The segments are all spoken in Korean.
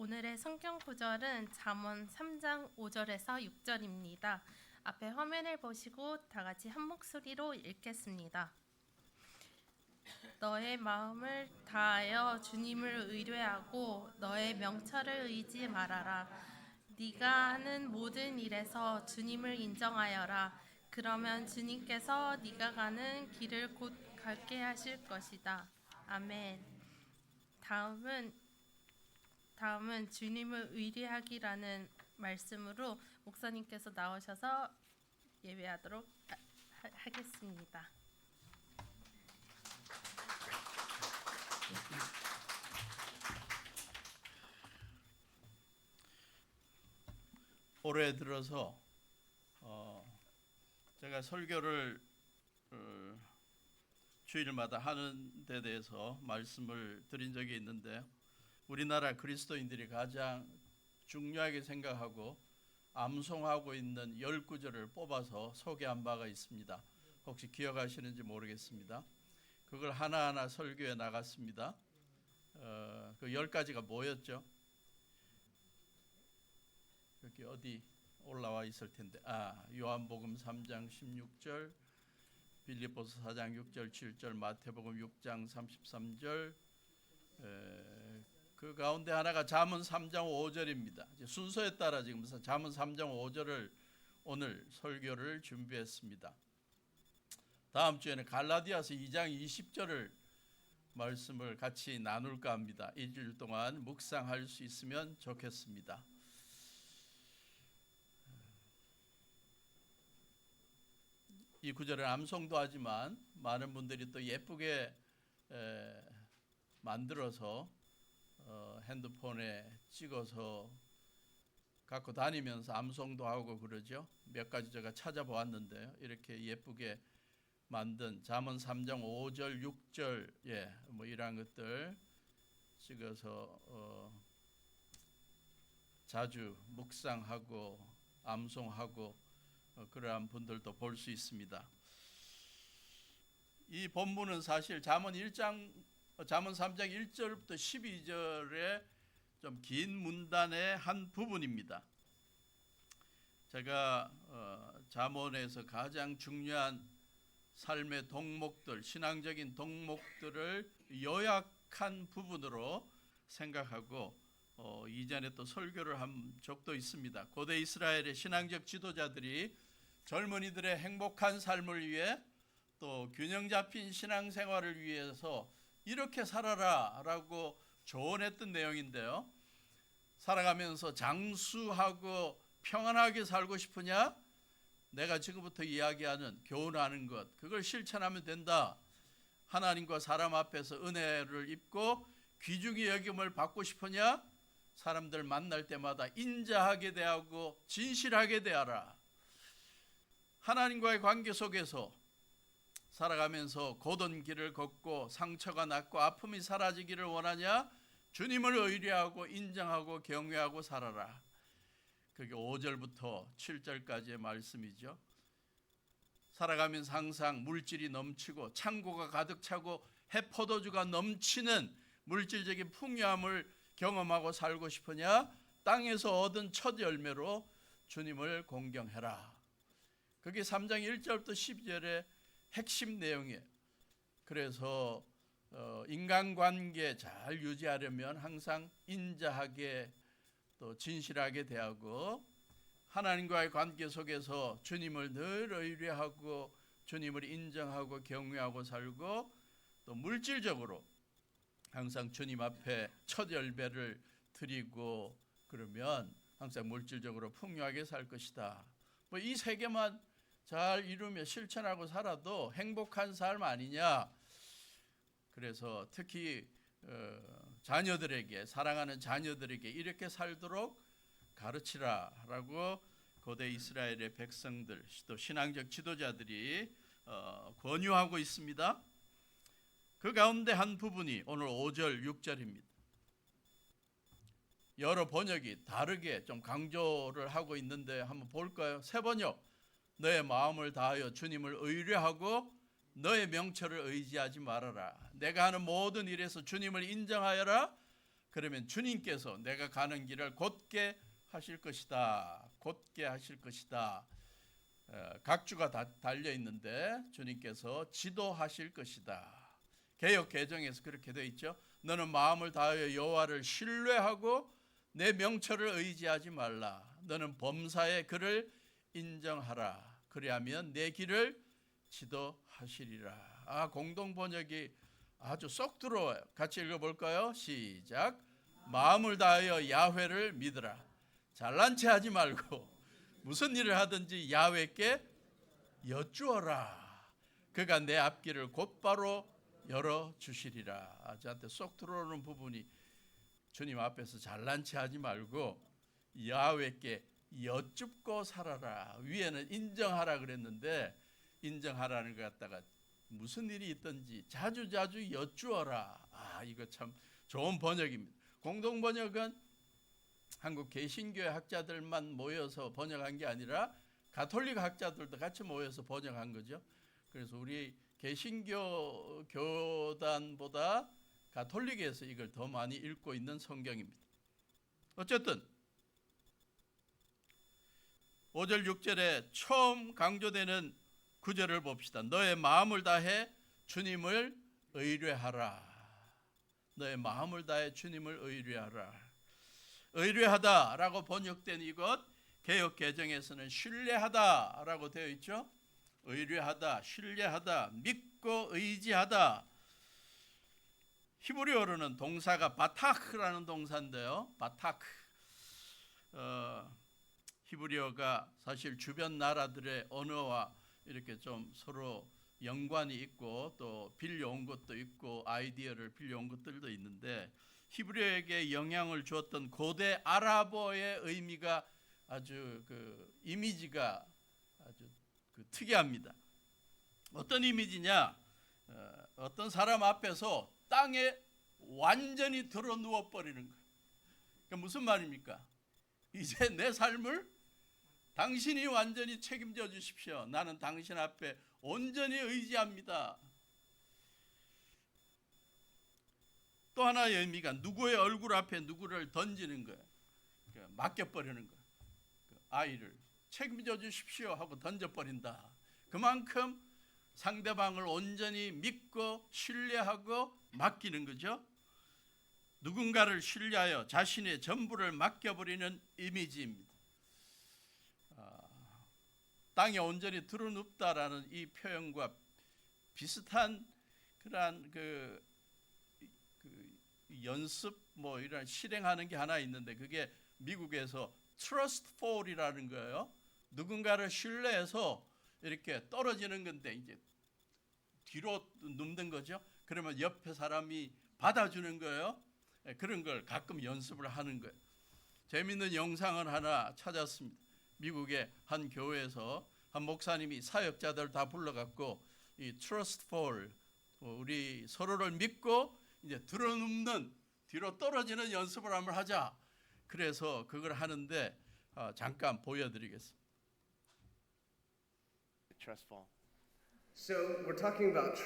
오늘의 성경 구절은 잠언 3장 5절에서 6절입니다. 앞에 화면을 보시고 다 같이 한 목소리로 읽겠습니다. 너의 마음을 다하여 주님을 의뢰하고 너의 명철을 의지 말아라. 네가 하는 모든 일에서 주님을 인정하여라. 그러면 주님께서 네가 가는 길을 곧 갖게 하실 것이다. 아멘. 다음은 주님을 의뢰하기라는 말씀으로 목사님께서 나오셔서 예배하도록 하겠습니다. 올해 들어서 제가 설교를 주일마다 하는 데 대해서 말씀을 드린 적이 있는데, 우리나라 그리스도인들이 가장 중요하게 생각하고 암송하고 있는 10구절을 뽑아서 소개한 바가 있습니다. 혹시 기억하시는지 모르겠습니다. 그걸 하나하나 설교해 나갔습니다. 그 10가지가 뭐였죠? 여기 어디 올라와 있을 텐데, 요한복음 3장 16절, 빌립보서 4장 6절 7절, 마태복음 6장 33절, 그 가운데 하나가 잠언 3장 5절입니다. 순서에 따라 지금 잠언 3장 5절을 오늘 설교를 준비했습니다. 다음 주에는 갈라디아서 2장 20절을 말씀을 같이 나눌까 합니다. 일주일 동안 묵상할 수 있으면 좋겠습니다. 이 구절은 암송도 하지만 많은 분들이 또 예쁘게 만들어서 핸드폰에 찍어서 갖고 다니면서 암송도 하고 그러죠. 몇 가지 제가 찾아보았는데요. 이렇게 예쁘게 만든 잠언 3장 5절 6절 뭐 이런 것들 찍어서 자주 묵상하고 암송하고 그러한 분들도 볼 수 있습니다. 이 본문은 사실 잠언 3장 1절부터 12절의 좀 긴 문단의 한 부분입니다. 제가 잠언에서 가장 중요한 삶의 덕목들, 신앙적인 덕목들을 요약한 부분으로 생각하고 이전에 또 설교를 한 적도 있습니다. 고대 이스라엘의 신앙적 지도자들이 젊은이들의 행복한 삶을 위해 또 균형 잡힌 신앙생활을 위해서 이렇게 살아라 라고 조언했던 내용인데요. 살아가면서 장수하고 평안하게 살고 싶으냐? 내가 지금부터 이야기하는 교훈하는 것, 그걸 실천하면 된다. 하나님과 사람 앞에서 은혜를 입고 귀중히 여김을 받고 싶으냐? 사람들 만날 때마다 인자하게 대하고 진실하게 대하라. 하나님과의 관계 속에서 살아가면서 고든 길을 걷고 상처가 낫고 아픔이 사라지기를 원하냐? 주님을 의뢰하고 인정하고 경외하고 살아라. 그게 5절부터 7절까지의 말씀이죠. 살아가면서 항상 물질이 넘치고 창고가 가득 차고 해포도주가 넘치는 물질적인 풍요함을 경험하고 살고 싶으냐? 땅에서 얻은 첫 열매로 주님을 공경해라. 그게 3장 1절부터 12절의 핵심 내용이에요. 그래서 인간관계 잘 유지하려면 항상 인자하게 또 진실하게 대하고 하나님과의 관계 속에서 주님을 늘 의뢰하고 주님을 인정하고 경외하고 살고 또 물질적으로 항상 주님 앞에 첫 열매를 드리고 그러면 항상 물질적으로 풍요하게 살 것이다. 뭐 이 세 개만 잘 이루며 실천하고 살아도 행복한 삶 아니냐. 그래서 특히 자녀들에게, 사랑하는 자녀들에게 이렇게 살도록 가르치라라고 고대 이스라엘의 백성들 또 신앙적 지도자들이 권유하고 있습니다. 그 가운데 한 부분이 오늘 5절 6절입니다. 여러 번역이 다르게 좀 강조를 하고 있는데 한번 볼까요? 새 번역, 너의 마음을 다하여 주님을 의뢰하고 너의 명철을 의지하지 말아라. 내가 하는 모든 일에서 주님을 인정하여라. 그러면 주님께서 내가 가는 길을 곧게 하실 것이다. 곧게 하실 것이다. 각주가 다 달려 있는데 주님께서 지도하실 것이다. 개역 개정에서 그렇게 되어 있죠. 너는 마음을 다하여 여호와를 신뢰하고 내 명철을 의지하지 말라. 너는 범사의 그를 인정하라. 그리하면 내 길을 지도하시리라. 공동 번역이 아주 쏙 들어와요. 같이 읽어볼까요? 시작. 마음을 다하여 야훼를 믿으라. 잘난 체 하지 말고 무슨 일을 하든지 야훼께 여쭈어라. 그가 내 앞길을 곧바로 열어주시리라. 저한테 쏙 들어오는 부분이 주님 앞에서 잘난 체 하지 말고 야훼께 여쭙고 살아라. 위에는 인정하라 그랬는데 인정하라는 것 갖다가 무슨 일이 있든지 자주자주 여쭈어라. 이거 참 좋은 번역입니다. 공동 번역은 한국 개신교회 학자들만 모여서 번역한 게 아니라 가톨릭 학자들도 같이 모여서 번역한 거죠. 그래서 우리 개신교 교단보다 가톨릭에서 이걸 더 많이 읽고 있는 성경입니다. 어쨌든 5절 6절에 처음 강조되는 구절을 봅시다. 너의 마음을 다해 주님을 의뢰하라. 너의 마음을 다해 주님을 의뢰하라. 의뢰하다라고 번역된 이것 개역 개정에서는 신뢰하다라고 되어 있죠. 의뢰하다, 신뢰하다, 믿고 의지하다. 히브리어로는 동사가 바타크라는 동사인데요. 바타크. 히브리어가 사실 주변 나라들의 언어와 이렇게 좀 서로 연관이 있고 또 빌려온 것도 있고 아이디어를 빌려온 것들도 있는데 히브리어에게 영향을 주었던 고대 아랍어의 의미가 아주 이미지가 아주 특이합니다. 어떤 이미지냐? 어떤 사람 앞에서 땅에 완전히 들어 누워 버리는 거예요. 그러니까 무슨 말입니까? 이제 내 삶을 당신이 완전히 책임져 주십시오. 나는 당신 앞에 온전히 의지합니다. 또 하나의 의미가 누구의 얼굴 앞에 누구를 던지는 거예요. 맡겨버리는 거예요. 아이를 책임져 주십시오 하고 던져버린다. 그만큼 상대방을 온전히 믿고 신뢰하고 맡기는 거죠. 누군가를 신뢰하여 자신의 전부를 맡겨버리는 이미지입니다. 땅에 온전히 드러눕다라는 이 표현과 비슷한 그러한 연습 이런 실행하는 게 하나 있는데 그게 미국에서 trust fall이라는 거예요. 누군가를 신뢰해서 이렇게 떨어지는 건데 이제 뒤로 눕는 거죠. 그러면 옆에 사람이 받아주는 거예요. 그런 걸 가끔 연습을 하는 거예요. 재미있는 영상을 하나 찾았습니다. 미국의 한 교회에서 한 목사님이 사역자들 다 불러갖고 이 trust fall, 우리 서로를 믿고 이제 드러눕는 뒤로 떨어지는 연습을 한번 하자. 그래서 그걸 하는데 잠깐 보여드리겠습니다. Trust fall. So we're talking about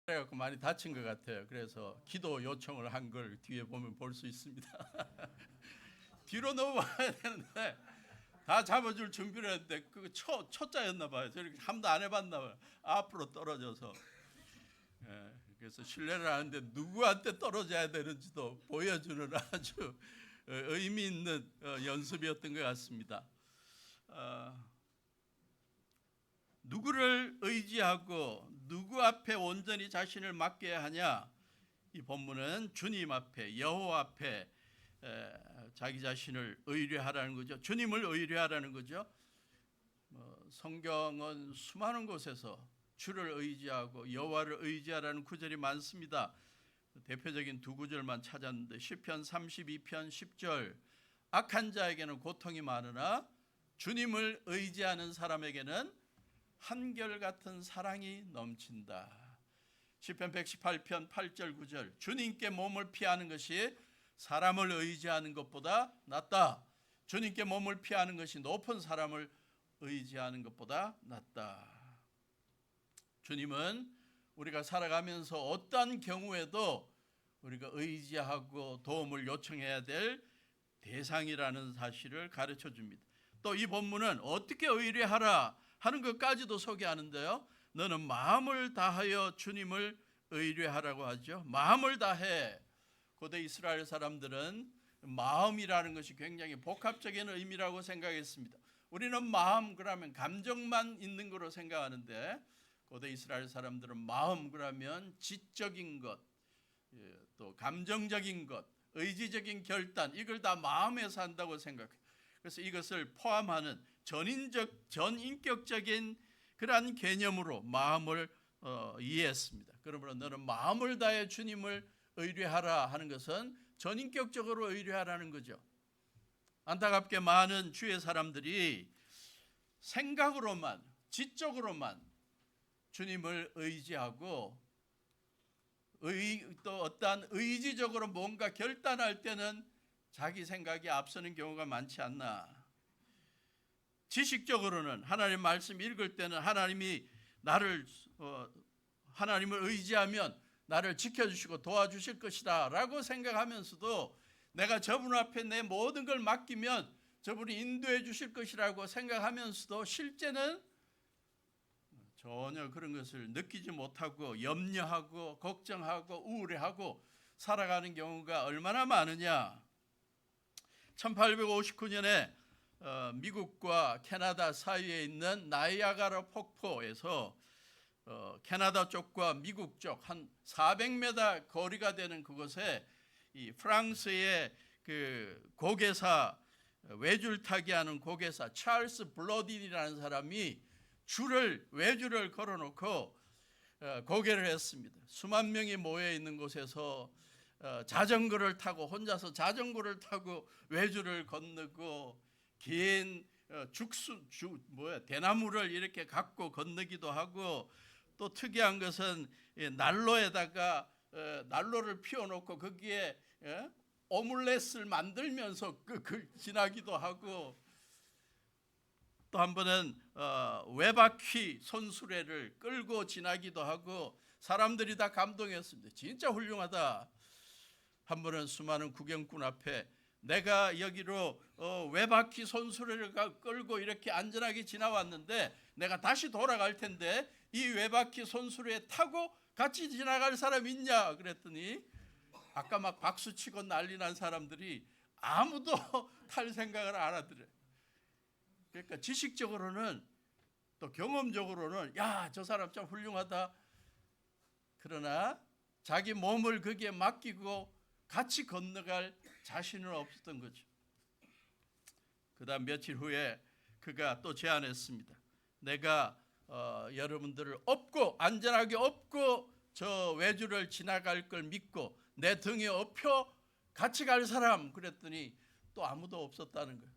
그래갖고 많이 다친 것 같아요. 그래서 기도 요청을 한 걸 뒤에 보면 볼 수 있습니다. 뒤로 넘어가야 되는데 다 잡아줄 준비를 했는데 그 초짜였나 봐요. 저렇게 한도 안 해봤나 봐요. 앞으로 떨어져서. 그래서 신뢰를 하는데 누구한테 떨어져야 되는지도 보여주는 아주 의미 있는 연습이었던 것 같습니다. 누구를 의지하고 누구 앞에 온전히 자신을 맡겨야 하냐? 이 본문은 주님 앞에, 여호와 앞에 자기 자신을 의뢰하라는 거죠. 주님을 의뢰하라는 거죠. 성경은 수많은 곳에서 주를 의지하고 여호와를 의지하라는 구절이 많습니다. 대표적인 두 구절만 찾았는데 시편 32편 10절, 악한 자에게는 고통이 많으나 주님을 의지하는 사람에게는 한결같은 사랑이 넘친다. 시편 118편 8절 9절, 주님께 몸을 피하는 것이 사람을 의지하는 것보다 낫다. 주님께 몸을 피하는 것이 높은 사람을 의지하는 것보다 낫다. 주님은 우리가 살아가면서 어떠한 경우에도 우리가 의지하고 도움을 요청해야 될 대상이라는 사실을 가르쳐 줍니다. 또 이 본문은 어떻게 의뢰하라 하는 것까지도 소개하는데요. 너는 마음을 다하여 주님을 의뢰하라고 하죠. 마음을 다해. 고대 이스라엘 사람들은 마음이라는 것이 굉장히 복합적인 의미라고 생각했습니다. 우리는 마음 그러면 감정만 있는 거로 생각하는데 고대 이스라엘 사람들은 마음 그러면 지적인 것, 또 감정적인 것, 의지적인 결단, 이걸 다 마음에서 한다고 생각해요. 그래서 이것을 포함하는 전인격적인 그러한 개념으로 마음을 이해했습니다. 그러므로 너는 마음을 다해 주님을 의뢰하라 하는 것은 전인격적으로 의뢰하라는 거죠. 안타깝게 많은 주의 사람들이 생각으로만, 지적으로만 주님을 의지하고 또 어떠한 의지적으로 뭔가 결단할 때는 자기 생각이 앞서는 경우가 많지 않나. 지식적으로는 하나님 말씀 읽을 때는 하나님을 의지하면 나를 지켜주시고 도와주실 것이다 라고 생각하면서도 내가 저분 앞에 내 모든 걸 맡기면 저분이 인도해 주실 것이라고 생각하면서도 실제는 전혀 그런 것을 느끼지 못하고 염려하고 걱정하고 우울해하고 살아가는 경우가 얼마나 많으냐. 1859년에 미국과 캐나다 사이에 있는 나이아가라 폭포에서 캐나다 쪽과 미국 쪽 한 400m 거리가 되는 그곳에 이 프랑스의 그 고개사, 외줄 타기 하는 고개사 찰스 블러딘이라는 사람이 외줄을 걸어놓고 고개를 했습니다. 수만 명이 모여 있는 곳에서 자전거를 타고 혼자서 자전거를 타고 외줄을 건너고 긴 대나무를 이렇게 갖고 건너기도 하고 또 특이한 것은 난로에다가 난로를 피워놓고 거기에 오믈렛을 만들면서 지나기도 하고 또 한 번은 외바퀴 손수레를 끌고 지나기도 하고 사람들이 다 감동했습니다. 진짜 훌륭하다. 한 번은 수많은 구경꾼 앞에 내가 여기로 외바퀴 손수레를 끌고 이렇게 안전하게 지나왔는데 내가 다시 돌아갈 텐데 이 외바퀴 손수레에 타고 같이 지나갈 사람 있냐 그랬더니 아까 막 박수치고 난리 난 사람들이 아무도 탈 생각을 안 하더래. 그러니까 지식적으로는 또 경험적으로는 야, 저 사람 참 훌륭하다. 그러나 자기 몸을 거기에 맡기고 같이 건너갈 자신은 없었던 거죠. 그다음 며칠 후에 그가 또 제안했습니다. 내가 여러분들을 안전하게 업고 저 외줄을 지나갈 걸 믿고 내 등에 업혀 같이 갈 사람 그랬더니 또 아무도 없었다는 거예요.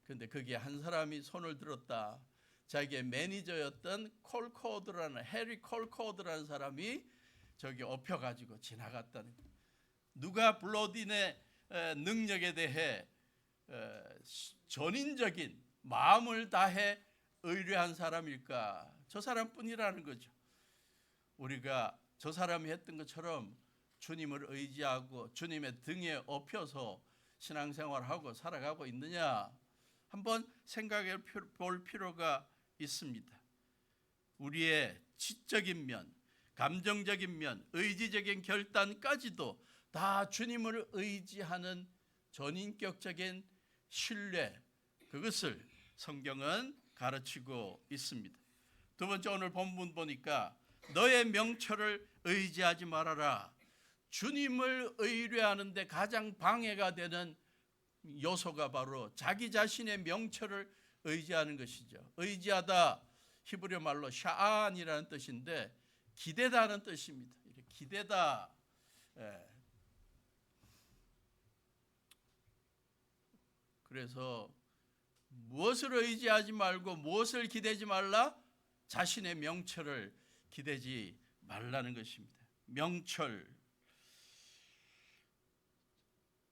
그런데 거기에 한 사람이 손을 들었다. 자기의 매니저였던 해리 콜코드라는 사람이 저기 업혀가지고 지나갔다는 거예요. 누가 블러딘의 능력에 대해 전인적인 마음을 다해 의뢰한 사람일까? 저 사람뿐이라는 거죠. 우리가 저 사람이 했던 것처럼 주님을 의지하고 주님의 등에 업혀서 신앙생활하고 살아가고 있느냐? 한번 생각해 볼 필요가 있습니다. 우리의 지적인 면, 감정적인 면, 의지적인 결단까지도 다 주님을 의지하는 전인격적인 신뢰, 그것을 성경은 가르치고 있습니다. 두 번째 오늘 본문 보니까 너의 명철을 의지하지 말아라. 주님을 의뢰하는데 가장 방해가 되는 요소가 바로 자기 자신의 명철을 의지하는 것이죠. 의지하다 히브리어 말로 샤안이라는 뜻인데 기대다는 뜻입니다. 기대다. 그래서 무엇을 의지하지 말고 무엇을 기대지 말라? 자신의 명철을 기대지 말라는 것입니다. 명철.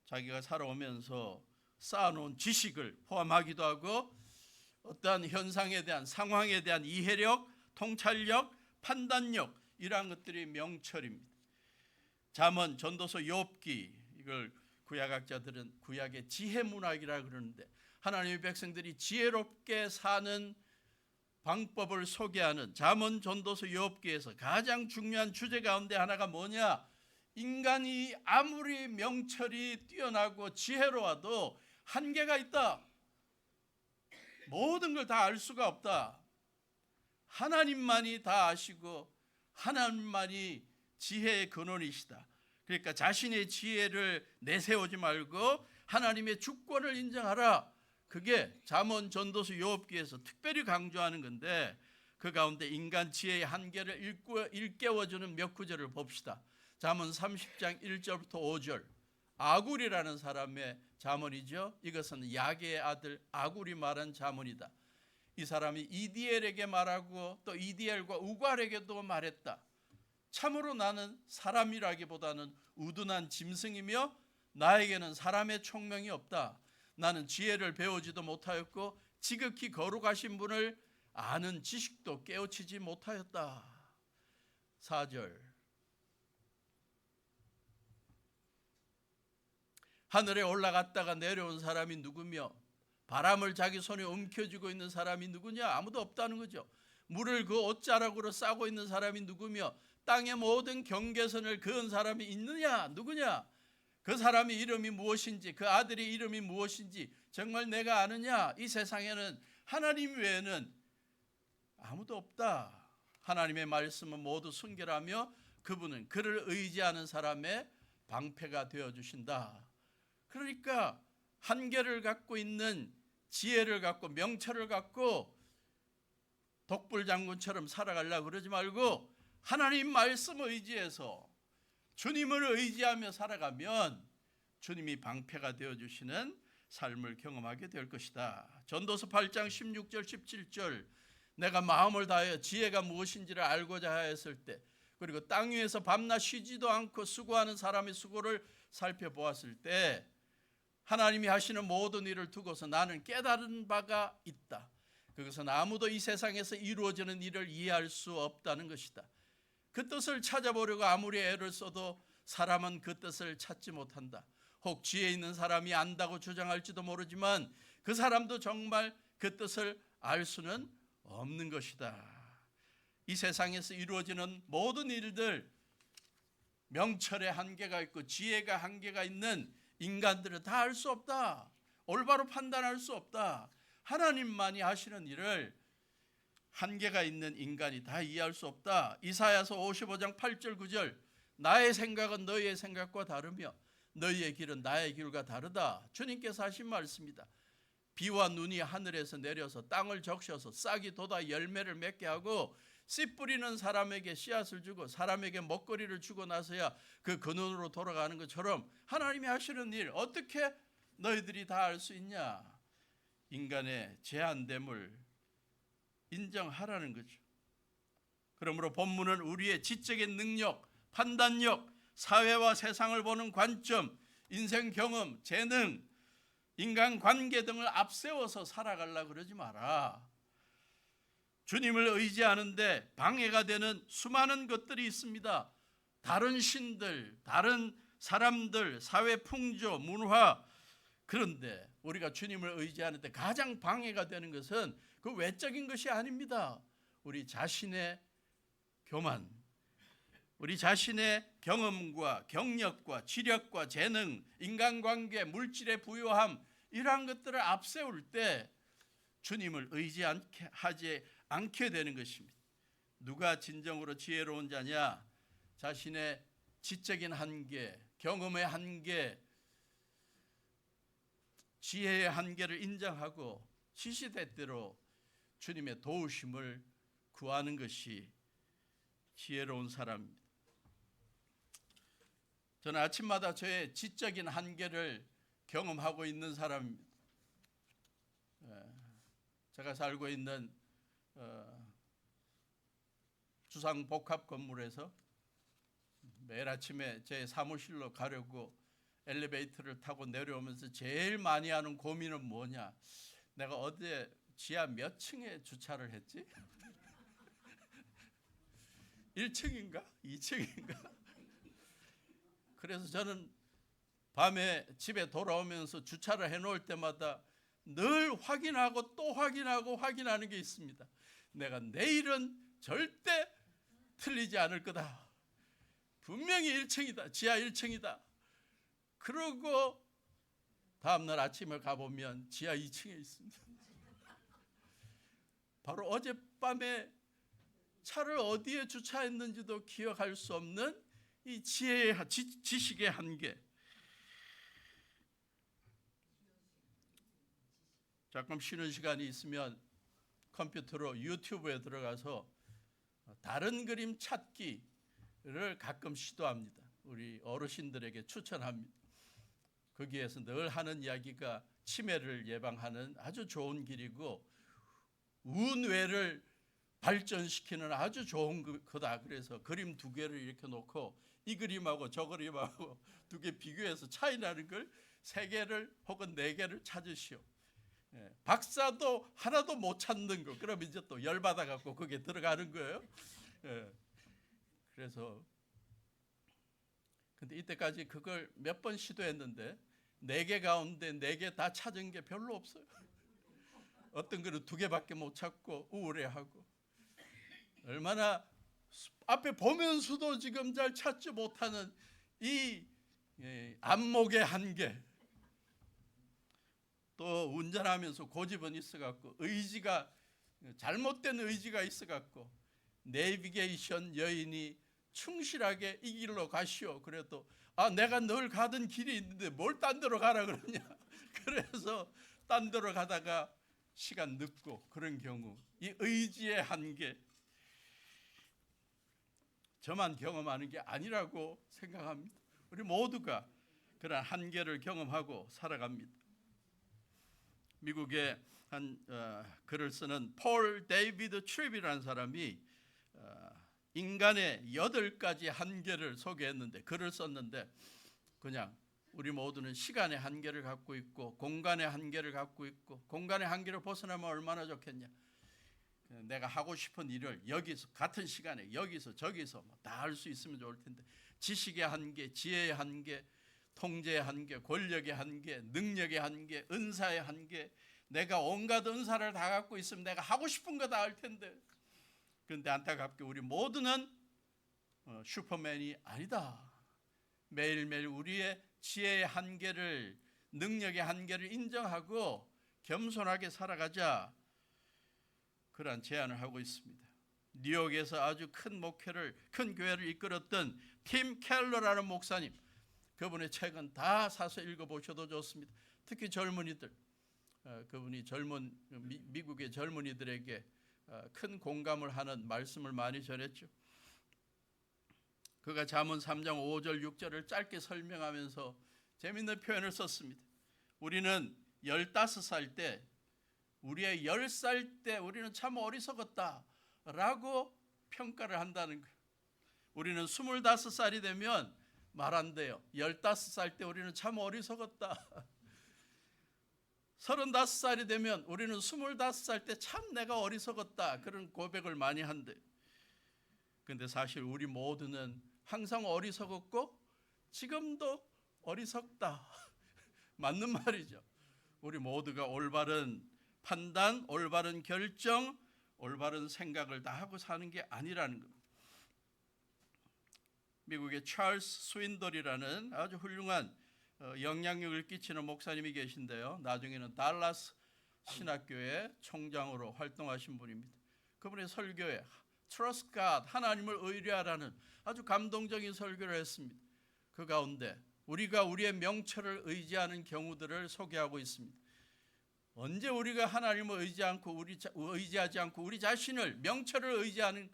자기가 살아오면서 쌓아놓은 지식을 포함하기도 하고 어떠한 현상에 대한 상황에 대한 이해력, 통찰력, 판단력 이러한 것들이 명철입니다. 잠언, 전도서, 욥기 이걸 구약학자들은 구약의 지혜문학이라 그러는데 하나님의 백성들이 지혜롭게 사는 방법을 소개하는 잠언, 전도서, 욥기에서 가장 중요한 주제 가운데 하나가 뭐냐? 인간이 아무리 명철이 뛰어나고 지혜로워도 한계가 있다. 모든 걸 다 알 수가 없다. 하나님만이 다 아시고 하나님만이 지혜의 근원이시다. 그러니까 자신의 지혜를 내세우지 말고 하나님의 주권을 인정하라. 그게 잠언, 전도서, 욥기에서 특별히 강조하는 건데 그 가운데 인간 지혜의 한계를 일깨워주는 몇 구절을 봅시다. 잠언 30장 1절부터 5절. 아굴이라는 사람의 잠언이죠. 이것은 야게의 아들 아굴이 말한 잠언이다. 이 사람이 이디엘에게 말하고 또 이디엘과 우갈에게도 말했다. 참으로 나는 사람이라기보다는 우둔한 짐승이며 나에게는 사람의 총명이 없다. 나는 지혜를 배우지도 못하였고 지극히 거룩하신 분을 아는 지식도 깨우치지 못하였다. 4절. 하늘에 올라갔다가 내려온 사람이 누구며 바람을 자기 손에 움켜쥐고 있는 사람이 누구냐? 아무도 없다는 거죠. 물을 그 옷자락으로 싸고 있는 사람이 누구며 땅의 모든 경계선을 그은 사람이 있느냐? 누구냐? 그 사람의 이름이 무엇인지 그 아들의 이름이 무엇인지 정말 내가 아느냐? 이 세상에는 하나님 외에는 아무도 없다. 하나님의 말씀은 모두 순결하며 그분은 그를 의지하는 사람의 방패가 되어주신다. 그러니까 한계를 갖고 있는 지혜를 갖고 명철을 갖고 독불장군처럼 살아가려고 그러지 말고 하나님 말씀 의지해서 주님을 의지하며 살아가면 주님이 방패가 되어주시는 삶을 경험하게 될 것이다. 전도서 8장 16절 17절 내가 마음을 다하여 지혜가 무엇인지를 알고자 하였을 때 그리고 땅 위에서 밤낮 쉬지도 않고 수고하는 사람의 수고를 살펴보았을 때 하나님이 하시는 모든 일을 두고서 나는 깨달은 바가 있다. 그것은 아무도 이 세상에서 이루어지는 일을 이해할 수 없다는 것이다. 그 뜻을 찾아보려고 아무리 애를 써도 사람은 그 뜻을 찾지 못한다. 혹 지혜 있는 사람이 안다고 주장할지도 모르지만 그 사람도 정말 그 뜻을 알 수는 없는 것이다. 이 세상에서 이루어지는 모든 일들 명철의 한계가 있고 지혜가 한계가 있는 인간들은 다 알 수 없다. 올바로 판단할 수 없다. 하나님만이 하시는 일을 한계가 있는 인간이 다 이해할 수 없다. 이사야서 55장 8절 9절 나의 생각은 너희의 생각과 다르며 너희의 길은 나의 길과 다르다. 주님께서 하신 말씀이다. 비와 눈이 하늘에서 내려서 땅을 적셔서 싹이 돋아 열매를 맺게 하고 씨 뿌리는 사람에게 씨앗을 주고 사람에게 먹거리를 주고 나서야 그 근원으로 돌아가는 것처럼 하나님이 하시는 일 어떻게 너희들이 다 알 수 있냐? 인간의 제한됨을 인정하라는 거죠. 그러므로 본문은 우리의 지적인 능력, 판단력, 사회와 세상을 보는 관점, 인생 경험, 재능, 인간관계 등을 앞세워서 살아가려고 그러지 마라. 주님을 의지하는데 방해가 되는 수많은 것들이 있습니다. 다른 신들, 다른 사람들, 사회 풍조, 문화. 그런데 우리가 주님을 의지하는데 가장 방해가 되는 것은 그 외적인 것이 아닙니다. 우리 자신의 교만, 우리 자신의 경험과 경력과 지력과 재능, 인간관계, 물질의 부요함 이러한 것들을 앞세울 때 주님을 의지하지 않게 되는 것입니다. 누가 진정으로 지혜로운 자냐? 자신의 지적인 한계, 경험의 한계, 지혜의 한계를 인정하고 시시때때로 주님의 도우심을 구하는 것이 지혜로운 사람입니다. 저는 아침마다 저의 지적인 한계를 경험하고 있는 사람입니다. 제가 살고 있는 주상복합 건물에서 매일 아침에 제 사무실로 가려고 엘리베이터를 타고 내려오면서 제일 많이 하는 고민은 뭐냐? 내가 어디에 지하 몇 층에 주차를 했지? 1층인가? 2층인가? 그래서 저는 밤에 집에 돌아오면서 주차를 해놓을 때마다 늘 확인하고 또 확인하는 게 있습니다. 내가 내일은 절대 틀리지 않을 거다. 분명히 1층이다. 지하 1층이다. 그러고 다음날 아침에 가보면 지하 2층에 있습니다. 바로 어젯밤에 차를 어디에 주차했는지도 기억할 수 없는 이 지식의 한계. 조금 쉬는 시간이 있으면 컴퓨터로 유튜브에 들어가서 다른 그림 찾기를 가끔 시도합니다. 우리 어르신들에게 추천합니다. 거기에서 늘 하는 이야기가 치매를 예방하는 아주 좋은 길이고 우뇌를 발전시키는 아주 좋은 거다. 그래서 그림 2개를 이렇게 놓고 이 그림하고 저 그림하고 2개 비교해서 차이 나는 걸 3개를 혹은 4개를 찾으시오. 박사도 하나도 못 찾는 거. 그럼 이제 또 열받아 갖고 거기에 들어가는 거예요. 그래서 근데 이때까지 그걸 몇 번 시도했는데 4개 가운데 4개 다 찾은 게 별로 없어요. 어떤 거는 2개밖에 못 찾고 우울해하고 얼마나 앞에 보면서도 지금 잘 찾지 못하는 이 안목의 한계. 또 운전하면서 고집은 있어갖고 의지가 잘못된 의지가 있어갖고 내비게이션 여인이 충실하게 이 길로 가시오. 그래도 내가 늘 가던 길이 있는데 뭘 딴 데로 가라 그러냐. 그래서 딴 데로 가다가 시간 늦고 그런 경우 이 의지의 한계. 저만 경험하는 게 아니라고 생각합니다. 우리 모두가 그런 한계를 경험하고 살아갑니다. 미국의 한 글을 쓰는 폴 데이비드 트립이라는 사람이 인간의 8가지 한계를 소개했는데 글을 썼는데 그냥 우리 모두는 시간의 한계를 갖고 있고 공간의 한계를 갖고 있고 공간의 한계를 벗어나면 얼마나 좋겠냐. 내가 하고 싶은 일을 여기서 같은 시간에 여기서 저기서 다 할 수 있으면 좋을 텐데 지식의 한계, 지혜의 한계, 통제의 한계, 권력의 한계, 능력의 한계, 은사의 한계. 내가 온갖 은사를 다 갖고 있으면 내가 하고 싶은 거 다 할 텐데. 그런데 안타깝게 우리 모두는 슈퍼맨이 아니다. 매일매일 우리의 지혜의 한계를, 능력의 한계를 인정하고 겸손하게 살아가자. 그러한 제안을 하고 있습니다. 뉴욕에서 아주 큰 교회를 이끌었던 팀 켈러라는 목사님, 그분의 책은 다 사서 읽어보셔도 좋습니다. 특히 젊은이들, 그분이 미국의 젊은이들에게 큰 공감을 하는 말씀을 많이 전했죠. 그가 잠언 3장 5절 6절을 짧게 설명하면서 재밌는 표현을 썼습니다. 우리는 15살 때, 우리의 10살 때 우리는 참 어리석었다 라고 평가를 한다는 거예요. 우리는 25살이 되면 말 안 돼요. 15살 때 우리는 참 어리석었다. 35살이 되면 우리는 25살 때 참 내가 어리석었다. 그런 고백을 많이 한대. 근데 사실 우리 모두는 항상 어리석었고 지금도 어리석다. 맞는 말이죠. 우리 모두가 올바른 판단, 올바른 결정, 올바른 생각을 다 하고 사는 게 아니라는 겁니다. 미국의 찰스 스윈돌이라는 아주 훌륭한 영향력을 끼치는 목사님이 계신데요. 나중에는 달라스 신학교의 총장으로 활동하신 분입니다. 그분의 설교에 Trust God, 하나님을 의뢰하라는 아주 감동적인 설교를 했습니다. 그 가운데 우리가 우리의 명철을 의지하는 경우들을 소개하고 있습니다. 언제 우리가 하나님을 의지하지 않고 우리 자신을 명철을 의지하는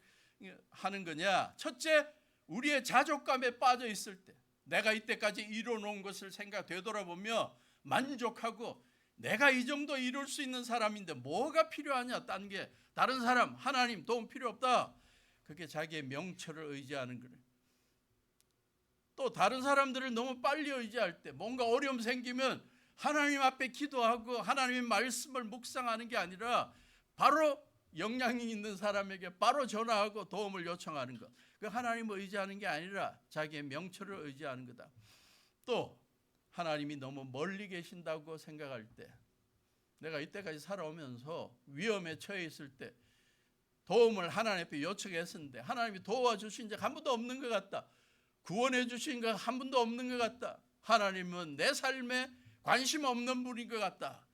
거냐? 첫째, 우리의 자족감에 빠져 있을 때, 내가 이때까지 이뤄놓은 것을 되돌아보며 만족하고 내가 이 정도 이룰 수 있는 사람인데 뭐가 필요하냐? 딴 게 다른 사람, 하나님 도움 필요 없다. 그게 자기의 명철을 의지하는 거예요. 또 다른 사람들을 너무 빨리 의지할 때, 뭔가 어려움 생기면 하나님 앞에 기도하고 하나님의 말씀을 묵상하는 게 아니라 바로 역량이 있는 사람에게 바로 전화하고 도움을 요청하는 것. 그 하나님을 의지하는 게 아니라 자기의 명철을 의지하는 거다. 또 하나님이 너무 멀리 계신다고 생각할 때, 내가 이때까지 살아오면서 위험에 처해 있을 때 도움을 하나님 앞에 요청했었는데 하나님이 도와주신 적 한 번도 없는 것 같다. 구원해 주신 것 한 번도 없는 것 같다. 하나님은 내 삶에 관심 없는 분인 것 같다.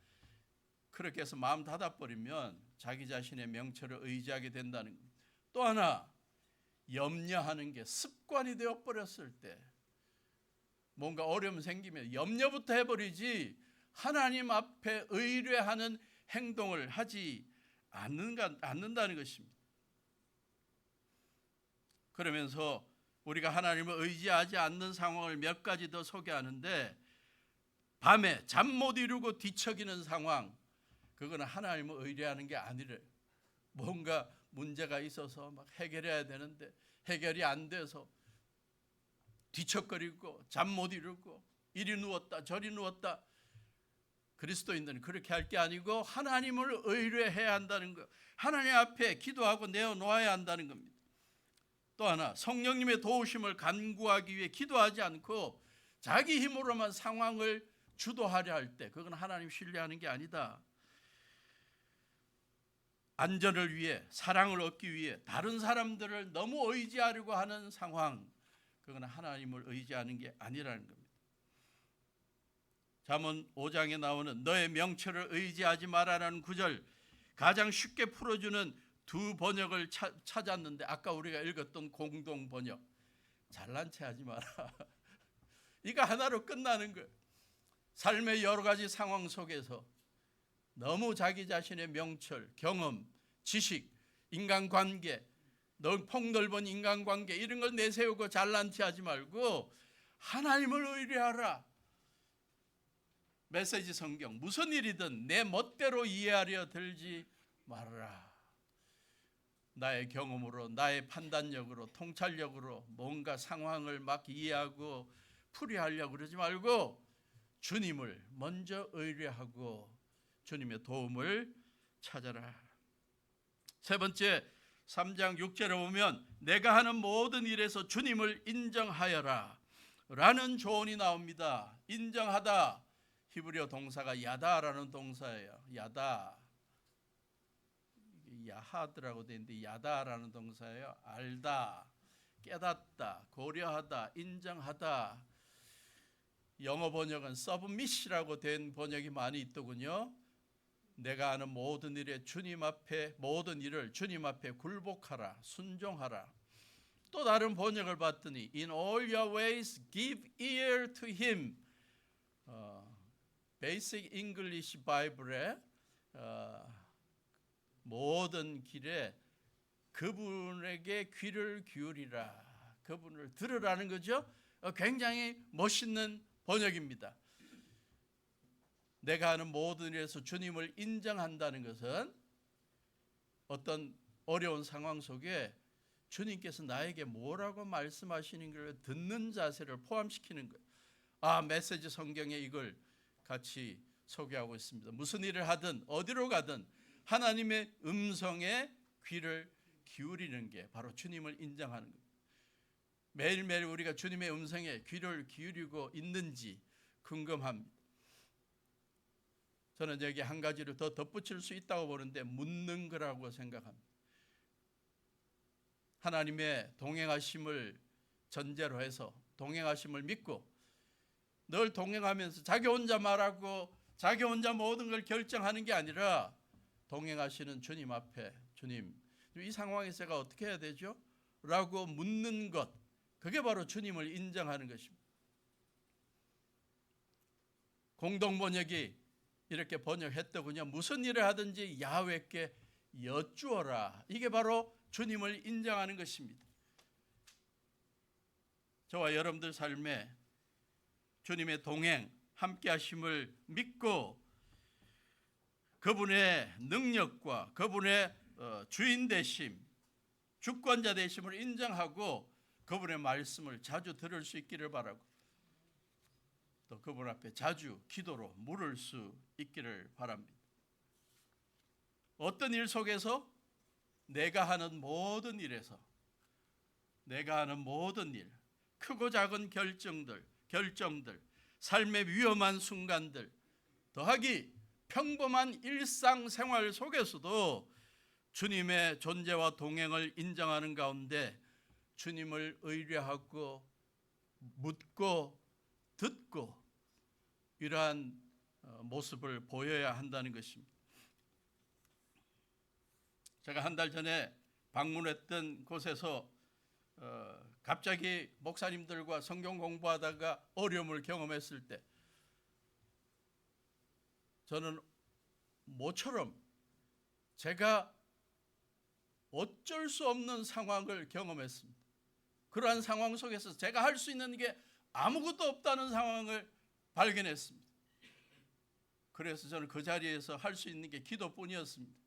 그렇게 해서 마음 닫아버리면 자기 자신의 명철을 의지하게 된다는 겁니다. 또 하나, 염려하는 게 습관이 되어버렸을 때, 뭔가 어려움 생기면 염려부터 해버리지 하나님 앞에 의뢰하는 행동을 하지 않는다는 것입니다. 그러면서 우리가 하나님을 의지하지 않는 상황을 몇 가지 더 소개하는데, 밤에 잠 못 이루고 뒤척이는 상황, 그거는 하나님을 의뢰하는 게 아니래. 뭔가 문제가 있어서 막 해결해야 되는데 해결이 안 돼서 뒤척거리고 잠 못 이루고 이리 누웠다 저리 누웠다. 그리스도인들은 그렇게 할 게 아니고 하나님을 의뢰해야 한다는 것, 하나님 앞에 기도하고 내어놓아야 한다는 겁니다. 또 하나, 성령님의 도우심을 간구하기 위해 기도하지 않고 자기 힘으로만 상황을 주도하려 할 때, 그건 하나님 신뢰하는 게 아니다. 안전을 위해, 사랑을 얻기 위해 다른 사람들을 너무 의지하려고 하는 상황, 그건 하나님을 의지하는 게 아니라는 겁니다. 잠언 5장에 나오는 너의 명철을 의지하지 마라라는 구절, 가장 쉽게 풀어주는 두 번역을 찾았는데, 아까 우리가 읽었던 공동 번역, 잘난 체 하지 마라. 이거 하나로 끝나는 거예요. 삶의 여러 가지 상황 속에서 너무 자기 자신의 명철, 경험, 지식, 인간관계, 폭넓은 인간관계 이런 걸 내세우고 잘난 체 하지 말고 하나님을 의뢰하라. 메시지 성경, 무슨 일이든 내 멋대로 이해하려 들지 말아라. 나의 경험으로, 나의 판단력으로, 통찰력으로 뭔가 상황을 막 이해하고 풀이하려고 그러지 말고 주님을 먼저 의뢰하고 주님의 도움을 찾아라. 세 번째, 3장 6절에 보면 내가 하는 모든 일에서 주님을 인정하여라 라는 조언이 나옵니다. 인정하다, 히브리어 동사가 야다라는 동사예요. 야다, 야하드라고 되어 있는데 야다라는 동사예요. 알다, 깨닫다, 고려하다, 인정하다. 영어 번역은 submit이라고 된 번역이 많이 있더군요. 내가 하는 모든 일에 모든 일을 주님 앞에 굴복하라, 순종하라. 또 다른 번역을 봤더니 In all your ways give ear to him. Basic English Bible에 모든 길에 그분에게 귀를 기울이라, 그분을 들으라는 거죠. 굉장히 멋있는 번역입니다. 내가 하는 모든 일에서 주님을 인정한다는 것은 어떤 어려운 상황 속에 주님께서 나에게 뭐라고 말씀하시는 걸 듣는 자세를 포함시키는 거예요. 메시지 성경에 이걸 같이 소개하고 있습니다. 무슨 일을 하든 어디로 가든 하나님의 음성에 귀를 기울이는 게 바로 주님을 인정하는 거예요. 매일매일 우리가 주님의 음성에 귀를 기울이고 있는지 궁금합니다. 저는 여기 한 가지를 더 덧붙일 수 있다고 보는데 묻는 거라고 생각합니다. 하나님의 동행하심을 전제로 해서 동행하심을 믿고 늘 동행하면서 자기 혼자 말하고 자기 혼자 모든 걸 결정하는 게 아니라 동행하시는 주님 앞에, 주님, 이 상황에서 제가 어떻게 해야 되죠? 라고 묻는 것, 그게 바로 주님을 인정하는 것입니다. 공동번역이 이렇게 번역했더군요. 무슨 일을 하든지 야훼께 여쭈어라. 이게 바로 주님을 인정하는 것입니다. 저와 여러분들 삶에 주님의 동행, 함께 하심을 믿고 그분의 능력과 그분의 주인 되심, 주권자 되심을 인정하고 그분의 말씀을 자주 들을 수 있기를 바라고 또 그분 앞에 자주 기도로 물을 수 있기를 바랍니다. 어떤 일 속에서 내가 하는 모든 일에서 내가 하는 모든 일, 크고 작은 결정들, 삶의 위험한 순간들, 더하기 평범한 일상생활 속에서도 주님의 존재와 동행을 인정하는 가운데 주님을 의뢰하고 묻고 듣고 이러한 모습을 보여야 한다는 것입니다. 제가 한 달 전에 방문했던 곳에서 갑자기 목사님들과 성경 공부하다가 어려움을 경험했을 때 저는 모처럼 제가 어쩔 수 없는 상황을 경험했습니다. 그러한 상황 속에서 제가 할 수 있는 게 아무것도 없다는 상황을 발견했습니다. 그래서 저는 그 자리에서 할 수 있는 게 기도뿐이었습니다.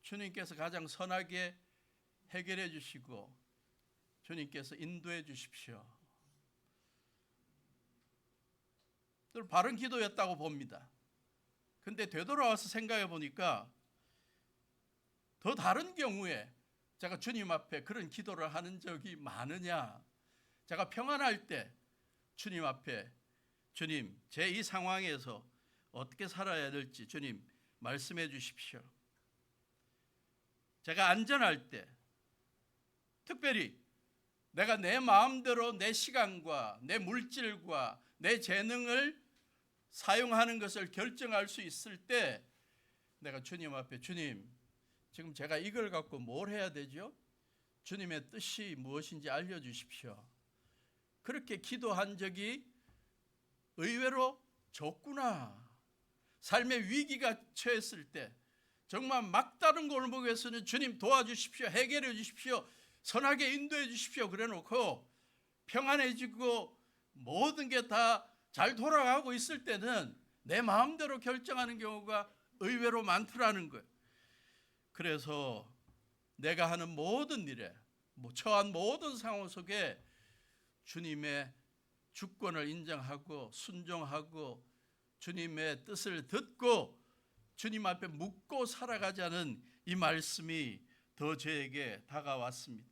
주님께서 가장 선하게 해결해 주시고 주님께서 인도해 주십시오. 바른 기도였다고 봅니다. 근데 되돌아와서 생각해 보니까 더 다른 경우에 제가 주님 앞에 그런 기도를 하는 적이 많으냐? 제가 평안할 때 주님 앞에 주님, 제 이 상황에서 어떻게 살아야 될지 주님 말씀해 주십시오. 제가 안전할 때 특별히 내가 내 마음대로 내 시간과 내 물질과 내 재능을 사용하는 것을 결정할 수 있을 때 내가 주님 앞에 주님 지금 제가 이걸 갖고 뭘 해야 되죠? 주님의 뜻이 무엇인지 알려주십시오. 그렇게 기도한 적이 의외로 적구나. 삶의 위기가 처했을 때 정말 막다른 골목에서는 주님 도와주십시오. 해결해 주십시오. 선하게 인도해 주십시오. 그래 놓고 평안해지고 모든 게 다 잘 돌아가고 있을 때는 내 마음대로 결정하는 경우가 의외로 많더라는 거예요. 그래서 내가 하는 모든 일에 처한 모든 상황 속에 주님의 주권을 인정하고 순종하고 주님의 뜻을 듣고 주님 앞에 묻고 살아가자는 이 말씀이 더 저에게 다가왔습니다.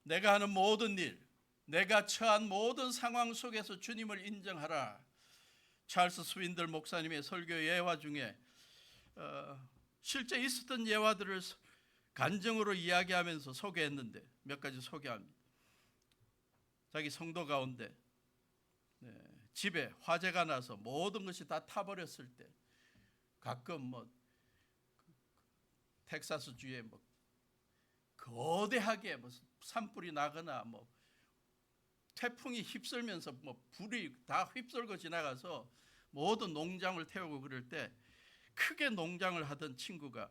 내가 하는 모든 일, 내가 처한 모든 상황 속에서 주님을 인정하라. 찰스 스윈들 목사님의 설교 예화 중에 실제 있었던 예화들을 간증으로 이야기하면서 소개했는데 몇 가지 소개합니다. 자기 성도 가운데 집에 화재가 나서 모든 것이 다 타버렸을 때 가끔 텍사스주에 거대하게 산불이 나거나 태풍이 휩쓸면서 불이 다 휩쓸고 지나가서 모든 농장을 태우고 그럴 때 크게 농장을 하던 친구가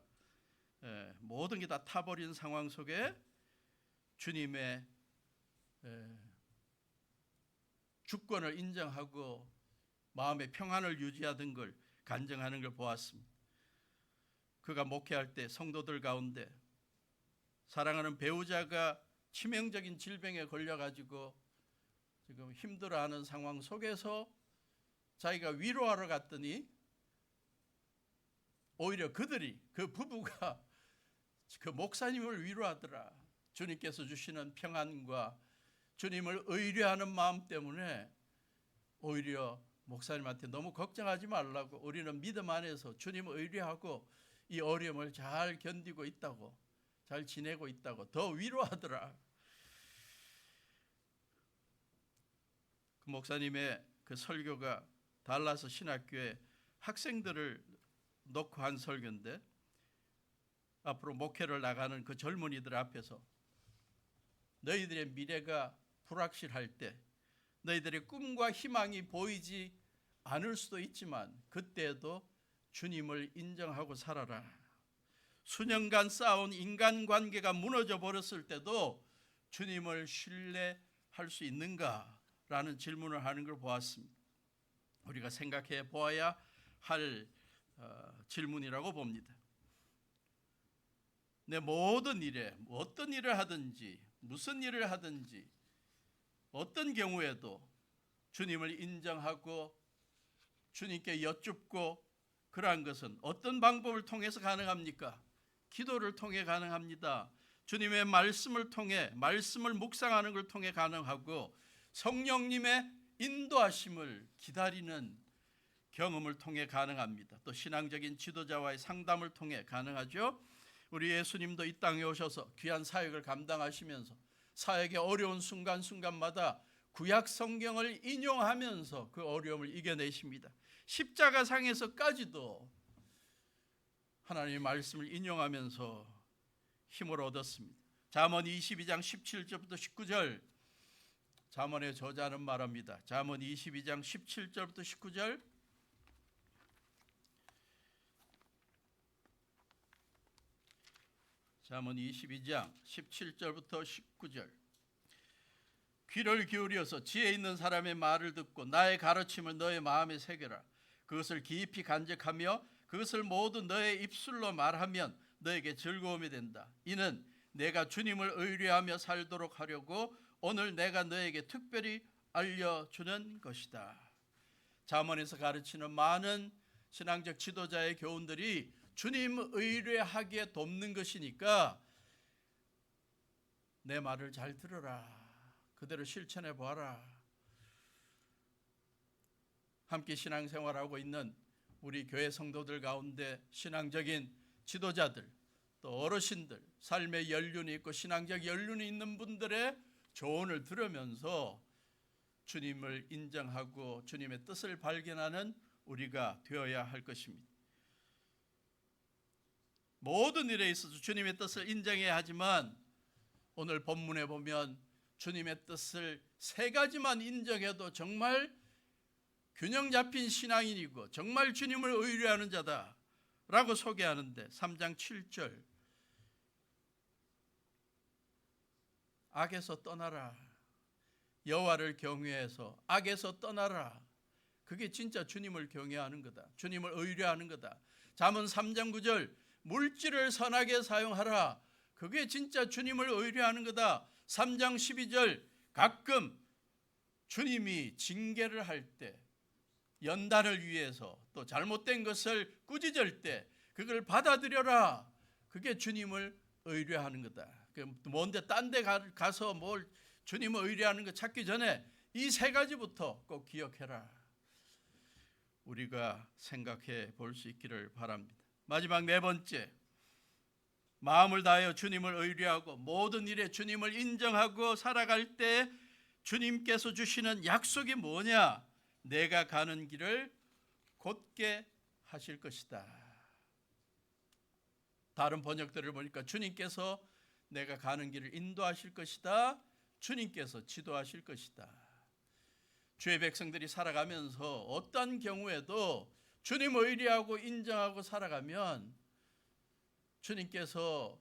모든 게 다 타버린 상황 속에 주님의 주권을 인정하고 마음의 평안을 유지하던 걸 간증하는 걸 보았습니다. 그가 목회할 때 성도들 가운데 사랑하는 배우자가 치명적인 질병에 걸려가지고 지금 힘들어하는 상황 속에서 자기가 위로하러 갔더니 오히려 그 부부가 그 목사님을 위로하더라. 주님께서 주시는 평안과 주님을 의뢰하는 마음 때문에 오히려 목사님한테 너무 걱정하지 말라고 우리는 믿음 안에서 주님을 의뢰하고 이 어려움을 잘 견디고 있다고 잘 지내고 있다고 더 위로하더라. 그 목사님의 그 설교가 달라스 신학교에 학생들을 놓고 한 설교인데, 앞으로 목회를 나가는 그 젊은이들 앞에서 너희들의 미래가 불확실할 때, 너희들의 꿈과 희망이 보이지 않을 수도 있지만 그때에도 주님을 인정하고 살아라. 수년간 쌓아온 인간관계가 무너져 버렸을 때도 주님을 신뢰할 수 있는가라는 질문을 하는 걸 보았습니다. 우리가 생각해 보아야 할 질문이라고 봅니다. 내 모든 일에 어떤 일을 하든지 무슨 일을 하든지 어떤 경우에도 주님을 인정하고 주님께 여쭙고 그러한 것은 어떤 방법을 통해서 가능합니까? 기도를 통해 가능합니다. 주님의 말씀을 통해, 말씀을 묵상하는 걸 통해 가능하고 성령님의 인도하심을 기다리는 경험을 통해 가능합니다. 또 신앙적인 지도자와의 상담을 통해 가능하죠. 우리 예수님도 이 땅에 오셔서 귀한 사역을 감당하시면서 사역의 어려운 순간순간마다 구약 성경을 인용하면서 그 어려움을 이겨내십니다. 십자가상에서까지도 하나님의 말씀을 인용하면서 힘을 얻었습니다. 잠언 22장 17절부터 19절, 잠언의 저자는 말합니다. 잠언 22장 17절부터 19절, 잠언 22장 17절부터 19절. 귀를 기울여서 지혜 있는 사람의 말을 듣고 나의 가르침을 너의 마음에 새겨라. 그것을 깊이 간직하며 그것을 모두 너의 입술로 말하면 너에게 즐거움이 된다. 이는 내가 주님을 의뢰하며 살도록 하려고 오늘 내가 너에게 특별히 알려주는 것이다. 잠언에서 가르치는 많은 신앙적 지도자의 교훈들이 주님 의뢰하기에 돕는 것이니까 내 말을 잘 들어라. 그대로 실천해 보아라. 함께 신앙생활하고 있는 우리 교회 성도들 가운데 신앙적인 지도자들, 또 어르신들, 삶의 연륜이 있고 신앙적 연륜이 있는 분들의 조언을 들으면서 주님을 인정하고 주님의 뜻을 발견하는 우리가 되어야 할 것입니다. 모든 일에 있어서 주님의 뜻을 인정해야 하지만 오늘 본문에 보면 주님의 뜻을 세 가지만 인정해도 정말 균형 잡힌 신앙인이고 정말 주님을 의뢰하는 자다라고 소개하는데 3장 7절, 악에서 떠나라. 여호와를 경외해서 악에서 떠나라. 그게 진짜 주님을 경외하는 거다. 주님을 의뢰하는 거다. 잠언 3장 9절, 물질을 선하게 사용하라. 그게 진짜 주님을 의뢰하는 거다. 3장 12절, 가끔 주님이 징계를 할 때, 연단을 위해서 또 잘못된 것을 꾸짖을 때 그걸 받아들여라. 그게 주님을 의뢰하는 거다. 뭔데 딴 데 가서 뭘 주님을 의뢰하는 거 찾기 전에 이 세 가지부터 꼭 기억해라. 우리가 생각해 볼 수 있기를 바랍니다. 마지막 네 번째, 마음을 다하여 주님을 의뢰하고 모든 일에 주님을 인정하고 살아갈 때 주님께서 주시는 약속이 뭐냐? 내가 가는 길을 곧게 하실 것이다. 다른 번역들을 보니까 주님께서 내가 가는 길을 인도하실 것이다. 주님께서 지도하실 것이다. 주의 백성들이 살아가면서 어떤 경우에도 주님을 의뢰하고 인정하고 살아가면 주님께서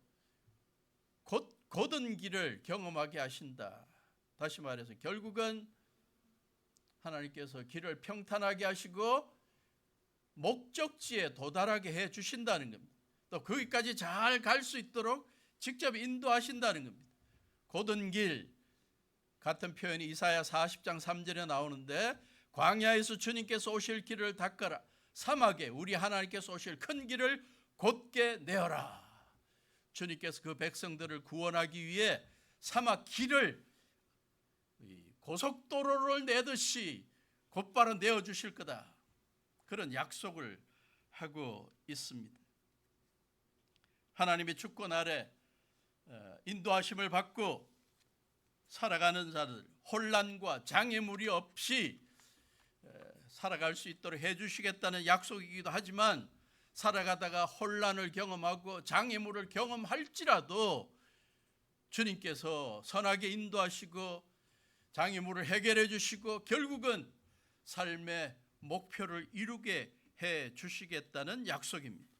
곧은 길을 경험하게 하신다. 다시 말해서 결국은 하나님께서 길을 평탄하게 하시고 목적지에 도달하게 해 주신다는 겁니다. 또 거기까지 잘 갈 수 있도록 직접 인도하신다는 겁니다. 곧은 길 같은 표현이 이사야 40장 3절에 나오는데, 광야에서 주님께서 오실 길을 닦아라. 사막에 우리 하나님께서 오실 큰 길을 곧게 내어라. 주님께서 그 백성들을 구원하기 위해 사막 길을 고속도로를 내듯이 곧바로 내어주실 거다. 그런 약속을 하고 있습니다. 하나님의 주권 아래 인도하심을 받고 살아가는 자들, 혼란과 장애물이 없이 살아갈 수 있도록 해주시겠다는 약속이기도 하지만 살아가다가 혼란을 경험하고 장애물을 경험할지라도 주님께서 선하게 인도하시고 장애물을 해결해 주시고 결국은 삶의 목표를 이루게 해 주시겠다는 약속입니다.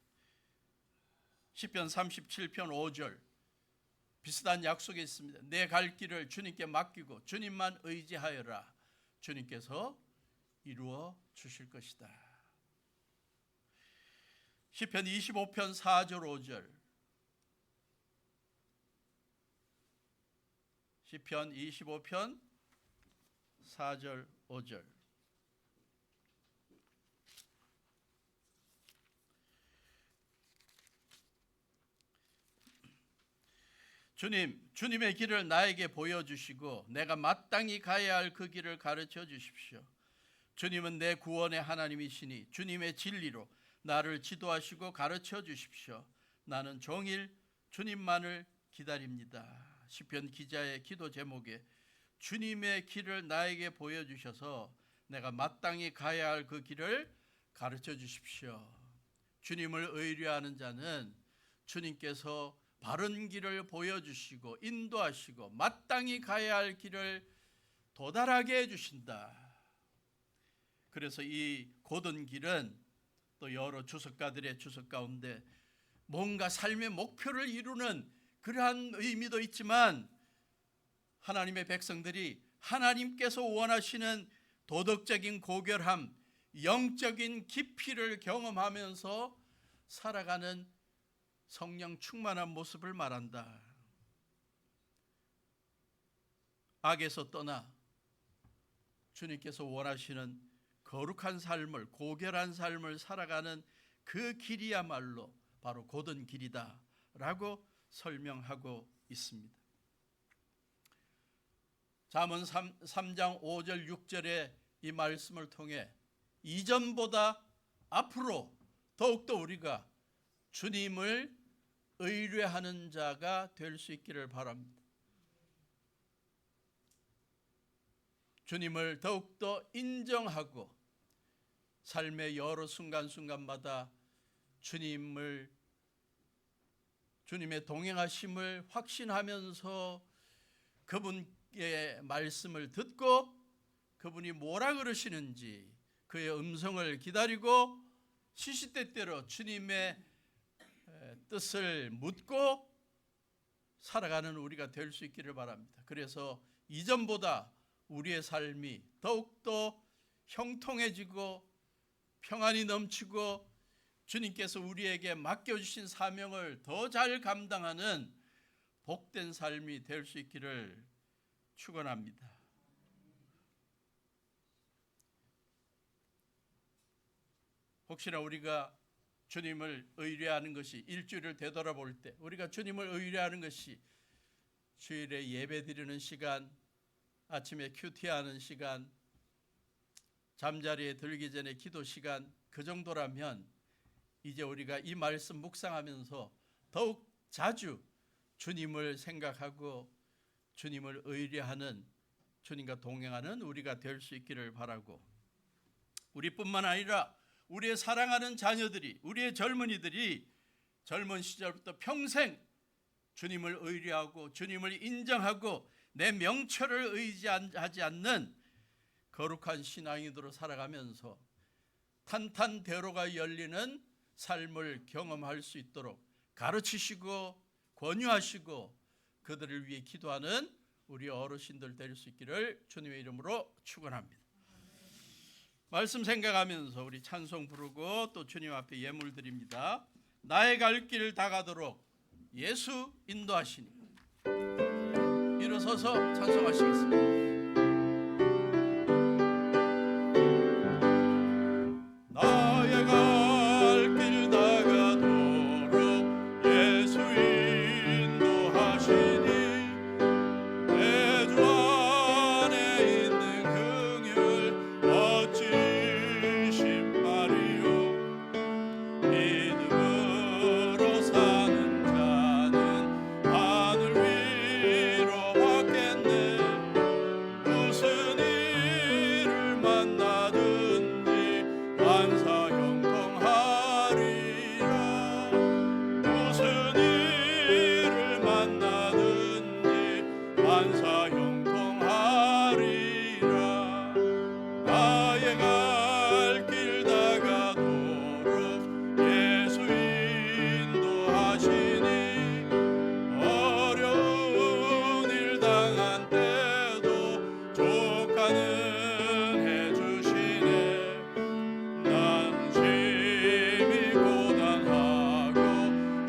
시편 37편 5절 비슷한 약속이 있습니다. 내 갈 길을 주님께 맡기고 주님만 의지하여라. 주님께서 이루어 주실 것이다. 시편 25편 4절 5절 시편 25편 4절 5절 주님의 길을 나에게 보여주시고 내가 마땅히 가야 할 그 길을 가르쳐 주십시오. 주님은 내 구원의 하나님이시니 주님의 진리로 나를 지도하시고 가르쳐 주십시오. 나는 종일 주님만을 기다립니다. 시편 기자의 기도 제목에 주님의 길을 나에게 보여주셔서 내가 마땅히 가야 할 그 길을 가르쳐 주십시오. 주님을 의뢰하는 자는 주님께서 바른 길을 보여주시고 인도하시고 마땅히 가야 할 길을 도달하게 해주신다. 그래서 이 곧은 길은 또 여러 주석가들의 주석 가운데 뭔가 삶의 목표를 이루는 그러한 의미도 있지만 하나님의 백성들이 하나님께서 원하시는 도덕적인 고결함, 영적인 깊이를 경험하면서 살아가는 성령 충만한 모습을 말한다. 악에서 떠나 주님께서 원하시는 거룩한 삶을, 고결한 삶을 살아가는 그 길이야말로 바로 곧은 길이다 라고 설명하고 있습니다. 잠언 3장 5절 6절의 이 말씀을 통해 이전보다 앞으로 더욱더 우리가 주님을 의뢰하는 자가 될 수 있기를 바랍니다. 주님을 더욱더 인정하고 삶의 여러 순간순간마다 주님의 동행하심을 확신하면서 그분의 말씀을 듣고 그분이 뭐라 그러시는지 그의 음성을 기다리고 시시때때로 주님의 뜻을 묻고 살아가는 우리가 될 수 있기를 바랍니다. 그래서 이전보다 우리의 삶이 더욱더 형통해지고 평안이 넘치고 주님께서 우리에게 맡겨주신 사명을 더 잘 감당하는 복된 삶이 될 수 있기를 축원합니다. 혹시나 우리가 주님을 의뢰하는 것이 일주일을 되돌아볼 때 우리가 주님을 의뢰하는 것이 주일에 예배 드리는 시간, 아침에 큐티하는 시간, 잠자리에 들기 전에 기도 시간 그 정도라면 이제 우리가 이 말씀 묵상하면서 더욱 자주 주님을 생각하고 주님을 의뢰하는 주님과 동행하는 우리가 될 수 있기를 바라고 우리뿐만 아니라 우리의 사랑하는 자녀들이 우리의 젊은이들이 젊은 시절부터 평생 주님을 의뢰하고 주님을 인정하고 내 명철을 의지하지 않는 거룩한 신앙인으로 살아가면서 탄탄대로가 열리는 삶을 경험할 수 있도록 가르치시고 권유하시고 그들을 위해 기도하는 우리 어르신들 될 수 있기를 주님의 이름으로 축원합니다. 말씀 생각하면서 우리 찬송 부르고 또 주님 앞에 예물 드립니다. 나의 갈 길 다가도록 예수 인도하시니. 일어서서 찬송하시겠습니다. 나의 갈 길 다가도록 예수 인도하시니 내 주 안에 있는 긍휼 어찌 심하리요. 믿음으로 사는 자는 하늘 위로 받겠네. 상한 때도 족하는 해주시네. 난 심히 고단하고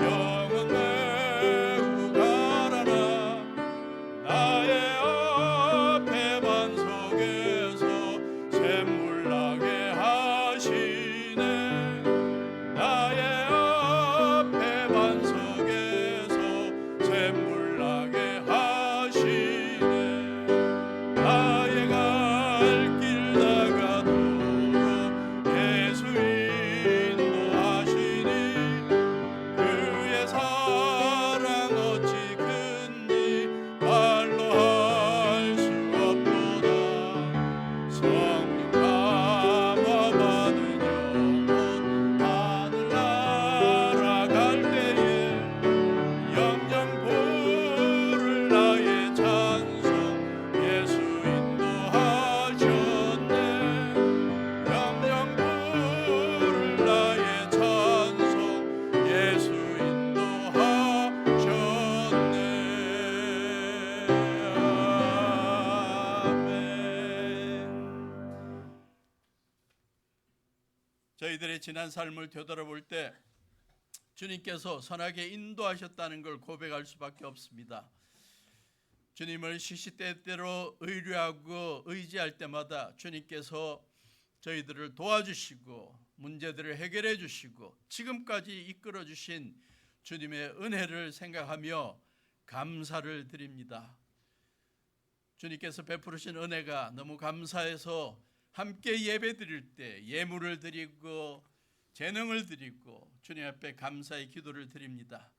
영은 매우 가라나 나의 앞에 반석에서 샘물 나게 하시네. 나의 앞에 반석에서 샘물 나게 하시네. 나의 갈 길 다가도록 예수 인도하시니 그의 사랑 어찌 큰지 말로 할 수 없도다. 성령 감화 받은 영혼 하늘나라 갈 때에 영영 부를 나의 찬송 예수 인도하셨네. 영영 부를 나의 찬송 예수 인도하셨네. 아멘. 저희들의 지난 삶을 되돌아볼 때 주님께서 선하게 인도하셨다는 걸 고백할 수밖에 없습니다. 주님을 시시때때로 의뢰하고 의지할 때마다 주님께서 저희들을 도와주시고 문제들을 해결해 주시고 지금까지 이끌어 주신 주님의 은혜를 생각하며 감사를 드립니다. 주님께서 베푸르신 은혜가 너무 감사해서 함께 예배 드릴 때 예물을 드리고 재능을 드리고 주님 앞에 감사의 기도를 드립니다.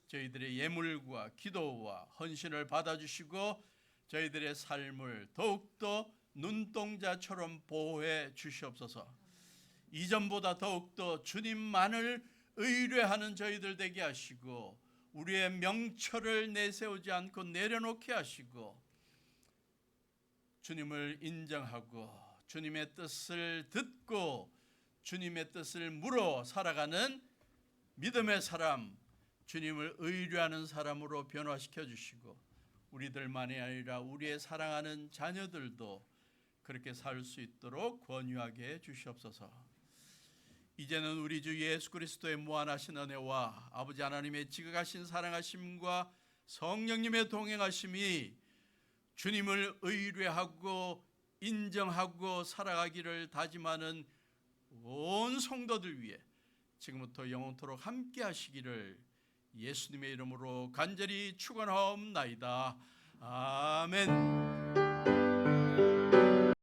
저희들의 예물과 기도와 헌신을 받아주시고 저희들의 삶을 더욱더 눈동자처럼 보호해 주시옵소서. 이전보다 더욱더 주님만을 의뢰하는 저희들 되게 하시고 우리의 명철을 내세우지 않고 내려놓게 하시고 주님을 인정하고 주님의 뜻을 듣고 주님의 뜻을 물어 살아가는 믿음의 사람, 주님을 의뢰하는 사람으로 변화시켜 주시고 우리들만이 아니라 우리의 사랑하는 자녀들도 그렇게 살 수 있도록 권유하게 해 주시옵소서. 이제는 우리 주 예수 그리스도의 무한하신 은혜와 아버지 하나님의 지극하신 사랑하심과 성령님의 동행하심이 주님을 의뢰하고 인정하고 살아가기를 다짐하는 온 성도들 위해 지금부터 영원토록 함께 하시기를 예수님의 이름으로 간절히 축원하옵나이다. 아멘.